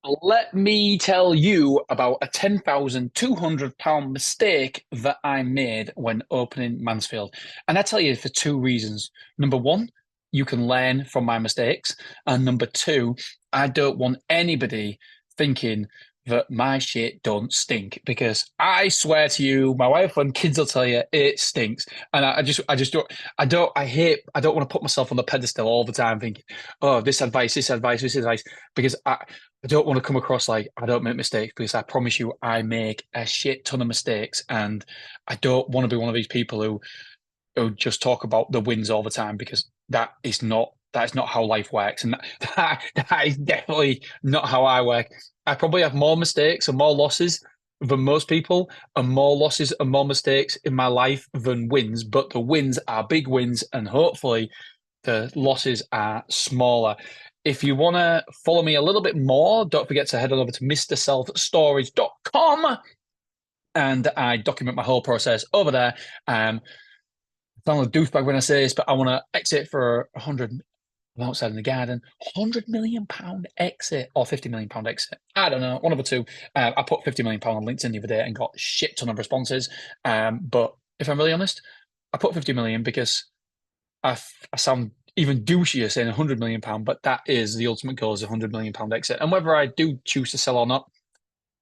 Let me tell you about a £10,200 mistake that I made when opening Mansfield. And I tell you for two reasons. Number one, you can learn from my mistakes. And number two, I don't want anybody thinking that my shit don't stink because I swear to you, my wife and kids will tell you it stinks. And I just I don't want to put myself on the pedestal all the time thinking, oh, this advice, this advice, because I don't want to come across like I don't make mistakes because I promise you I make a shit ton of mistakes, and I don't want to be one of these people who just talk about the wins all the time because that is not how life works, and that is definitely not how I work. I probably have more mistakes and more losses than most people, and more losses and more mistakes in my life than wins. But the wins are big wins, and hopefully the losses are smaller. If you want to follow me a little bit more, don't forget to head on over to mrselfstorage.com and I document my whole process over there. I sound like a douchebag when I say this, but I want to exit for 100. I'm outside in the garden. £100 million exit or £50 million exit. I don't know, one of the two. I put £50 million on LinkedIn the other day and got a shit ton of responses. But if I'm really honest, I put 50 million because I sound even douchier saying £100 million, but that is the ultimate goal is £100 million exit. And whether I do choose to sell or not,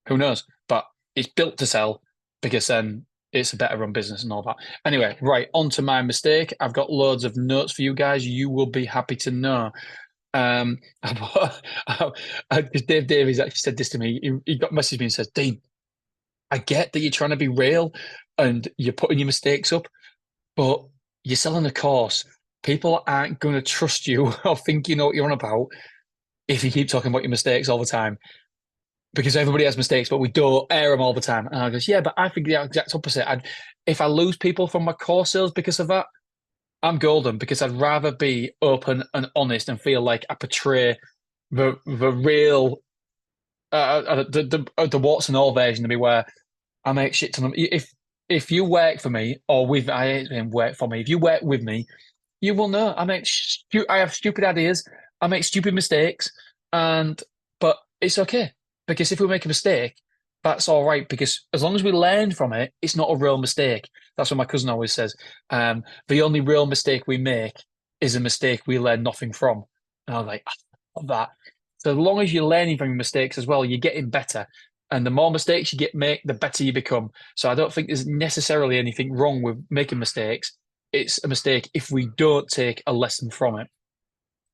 who knows? But it's built to sell because then it's a better run business and all that. Anyway, right, on to my mistake. I've got loads of notes for you guys. You will be happy to know. Um, Dave Davies actually said this to me. He got messaged me and says, Dean, I get that you're trying to be real and you're putting your mistakes up, but you're selling a course. People aren't going to trust you or think you know what you're on about if you keep talking about your mistakes all the time because everybody has mistakes, but we don't air them all the time. And I goes, yeah, but I think the exact opposite. If I lose people from my course sales because of that, I'm golden because I'd rather be open and honest and feel like I portray the real the warts and all version of me where I make shit ton of if you work for me or with I hate saying work for me, if you work with me, you will know I have stupid ideas, I make stupid mistakes, and but it's okay because if we make a mistake, that's all right because as long as we learn from it, it's not a real mistake. That's what my cousin always says. The only real mistake we make is a mistake we learn nothing from. And I was like, I love that. So as long as you're learning from your mistakes as well, you're getting better. And the more mistakes you make, the better you become. So I don't think there's necessarily anything wrong with making mistakes. It's a mistake if we don't take a lesson from it.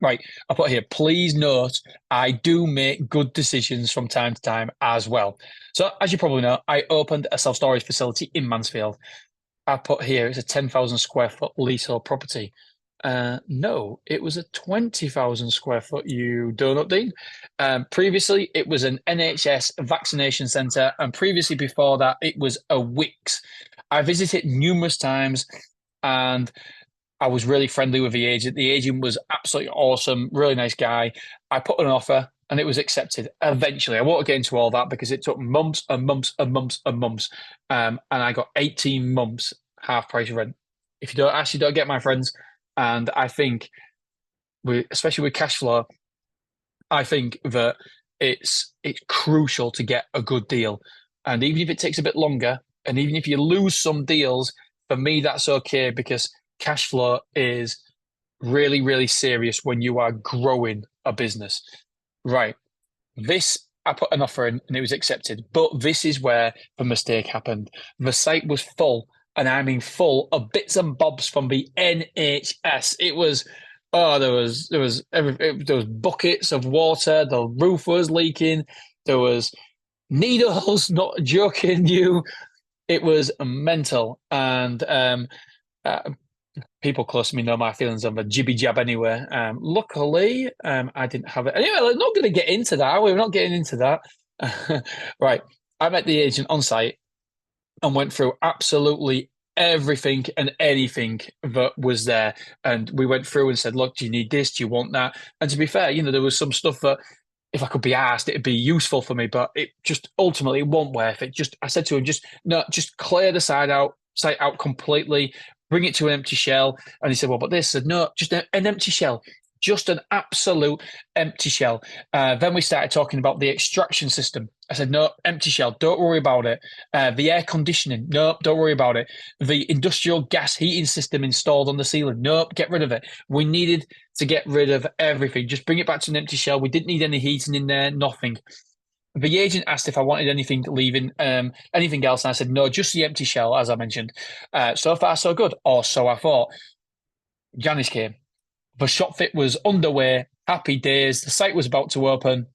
Right, I put here, please note, I do make good decisions from time to time as well. So, as you probably know, I opened a self storage facility in Mansfield. I put here, it's a 10,000 square foot leasehold property. No, it was a 20,000 square foot, you donut, Dean. Previously, it was an NHS vaccination centre, and previously before that, it was a Wix. I visited numerous times, and I was really friendly with the agent. The agent was absolutely awesome, really nice guy. I put an offer and it was accepted eventually. I won't get into all that because it took months and months and months and months. And I got 18 months half price rent. If you don't actually don't get my friends, and I think especially with cash flow, I think that it's crucial to get a good deal. And even if it takes a bit longer, and even if you lose some deals, for me that's okay because cash flow is really, really serious when you are growing a business. Right. This, I put an offer in and it was accepted. But this is where the mistake happened. The site was full, and I mean full of bits and bobs from the NHS. It was, oh, there was buckets of water, the roof was leaking, there was needles, not joking you. It was mental. And uh, people close to me know my feelings on the jibby jab anyway. Luckily, I didn't have it. Anyway, we're not going to get into that. We're not getting into that. Right. I met the agent on site and went through absolutely everything and anything that was there. And we went through and said, look, do you need this? Do you want that? And to be fair, there was some stuff that if I could be asked, it'd be useful for me, but it just ultimately it wasn't worth it. Just I said to him, just no, just clear the site out completely, bring it to an empty shell. And he said, well, but this I said, no, just an empty shell. just an absolute empty shell. Then we started talking about the extraction system. I said, no, empty shell, don't worry about it. The air conditioning, nope, don't worry about it. The industrial gas heating system installed on the ceiling, nope, get rid of it. We needed to get rid of everything. Just bring it back to an empty shell. We didn't need any heating in there, nothing. The agent asked if I wanted anything leaving, anything else, and I said no, just the empty shell, as I mentioned. So far, so good, or so I thought. Janice came. The shop fit was underway. Happy days. The site was about to open.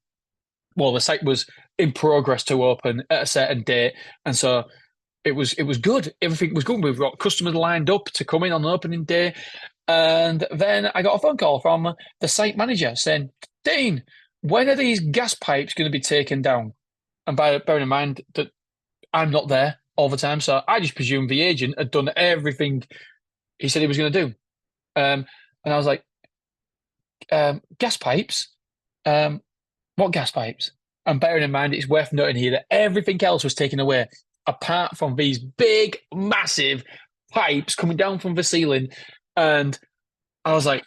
Well, the site was in progress to open at a certain date, and so it was good. Everything was good. We've got customers lined up to come in on opening day, and then I got a phone call from the site manager saying, "Dean, when are these gas pipes going to be taken down?" And bearing in mind that I'm not there all the time, so I just presumed the agent had done everything he said he was going to do. And I was like, gas pipes? What gas pipes? And bearing in mind, it's worth noting here that everything else was taken away, apart from these big, massive pipes coming down from the ceiling. And I was like,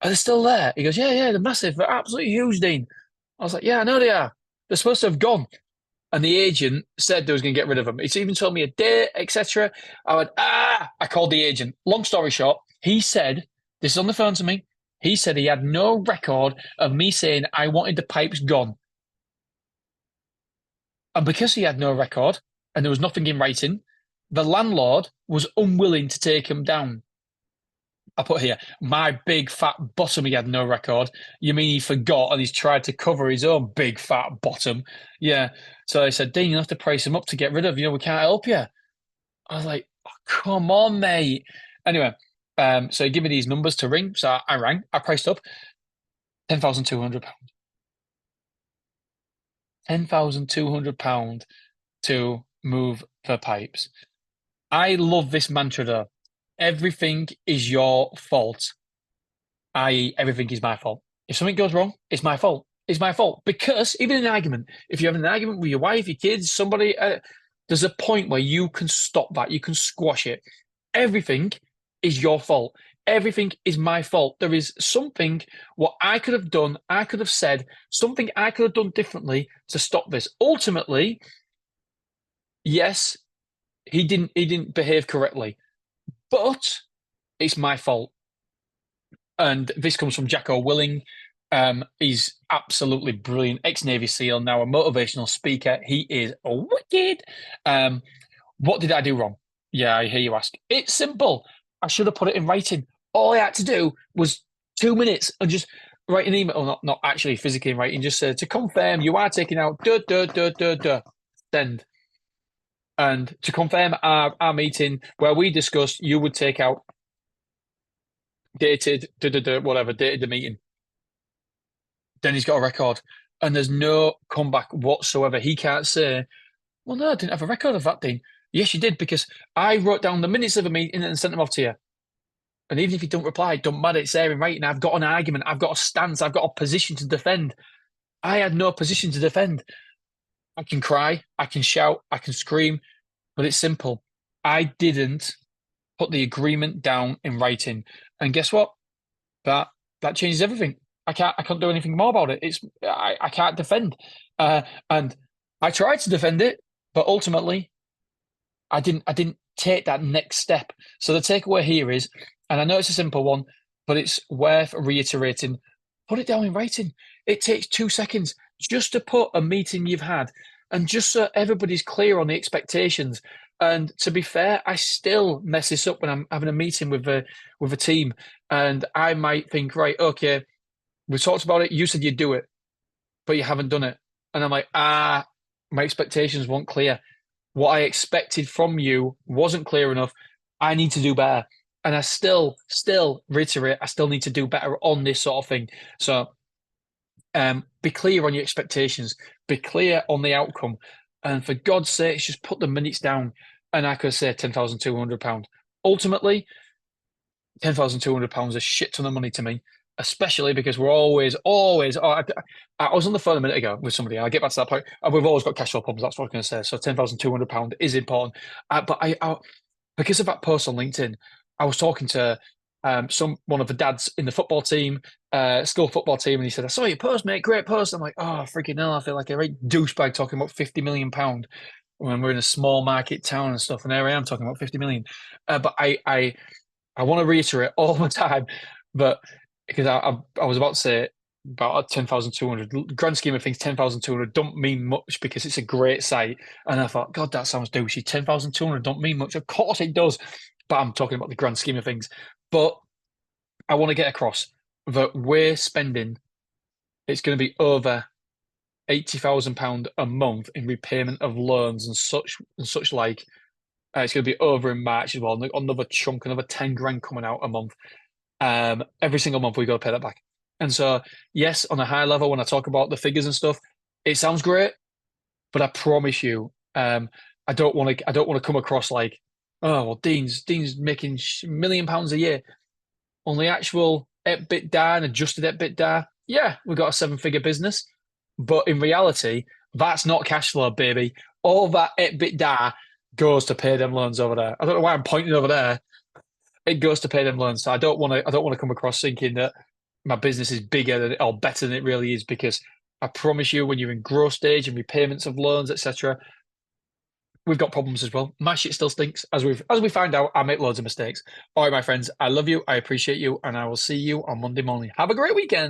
are they still there? He goes, yeah, they're massive. They're absolutely huge, Dean. I was like, yeah, I know they are. They're supposed to have gone. And the agent said they was going to get rid of them. It's even told me a date, etc. I went, I called the agent. Long story short, he said, this is on the phone to me. He said he had no record of me saying I wanted the pipes gone. And because he had no record and there was nothing in writing, the landlord was unwilling to take them down. I put here, my big fat bottom, he had no record. You mean he forgot and he's tried to cover his own big fat bottom? Yeah. So I said, Dean, you have to price him up to get rid of, we can't help you. I was like, oh, come on, mate. Anyway, so he gave me these numbers to ring. So I rang, I priced up £10,200. £10,200 to move the pipes. I love this mantra though. Everything is your fault, i.e., everything is my fault. If something goes wrong, it's my fault. It's my fault. Because even in an argument, if you have an argument with your wife, your kids, somebody, there's a point where you can stop that. You can squash it. Everything is your fault. Everything is my fault. There is something what I could have done, I could have said, something I could have done differently to stop this. Ultimately, yes, he didn't behave correctly. But it's my fault. And this comes from Jacko Willing. He's absolutely brilliant. Ex-Navy SEAL, now a motivational speaker. He is wicked. What did I do wrong? Yeah, I hear you ask. It's simple. I should have put it in writing. All I had to do was 2 minutes and just write an email. Or not actually physically writing, just to confirm you are taking out send. And to confirm our meeting where we discussed you would take out dated whatever, dated the meeting. Then he's got a record and there's no comeback whatsoever. He can't say, well, no, I didn't have a record of that thing. Yes, you did, because I wrote down the minutes of a meeting and sent them off to you. And even if you don't reply, don't matter, it's there in writing. I've got an argument, I've got a stance, I've got a position to defend. I had no position to defend. I can cry, I can shout, I can scream, but it's simple. I didn't put the agreement down in writing. And guess what? That changes everything. I can't do anything more about it. I can't defend. And I tried to defend it, but ultimately I didn't take that next step. So the takeaway here is, and I know it's a simple one, but it's worth reiterating, put it down in writing. It takes 2 seconds just to put a meeting you've had, and just so everybody's clear on the expectations. And to be fair, I still mess this up when I'm having a meeting with a team, and I might think, right, okay, we talked about it. You said you'd do it, but you haven't done it. And I'm like, my expectations weren't clear. What I expected from you wasn't clear enough. I need to do better. And I still reiterate, I still need to do better on this sort of thing. So be clear on your expectations. Be clear on the outcome. And for God's sake, just put the minutes down. And I could say £10,200. Ultimately, £10,200 is a shit ton of money to me, especially because we're always. Oh, I was on the phone a minute ago with somebody. I'll get back to that point. And we've always got cash flow problems. That's what I was going to say. So £10,200 is important. But because of that post on LinkedIn, I was talking to one of the dads in the football team, school football team, and he said, "I saw your post, mate. Great post." I'm like, "Oh, freaking hell! I feel like a right douchebag talking about 50 million pound when we're in a small market town and stuff." And there I am talking about 50 million. But I want to reiterate all the time that because I was about to say about 10,200 grand scheme of things, 10,200 don't mean much because it's a great site. And I thought, God, that sounds douchey. 10,200 don't mean much. Of course it does, but I'm talking about the grand scheme of things. But I want to get across that we're spending. It's going to be over £80,000 a month in repayment of loans and such like. It's going to be over in March as well. Another chunk, another 10 grand coming out a month. Every single month we got to pay that back. And so, yes, on a high level, when I talk about the figures and stuff, it sounds great, but I promise you, I don't want to come across like, oh well, Dean's making £1 million a year. On the actual EBITDA and adjusted EBITDA, yeah, we've got a seven-figure business, but in reality, that's not cash flow, baby. All that EBITDA goes to pay them loans over there. I don't know why I'm pointing over there. It goes to pay them loans. So I don't want to come across thinking that my business is bigger than or better than it really is because I promise you, when you're in growth stage and repayments of loans, etc., we've got problems as well. My shit still stinks. As we find out, I make loads of mistakes. All right, my friends, I love you, I appreciate you, and I will see you on Monday morning. Have a great weekend.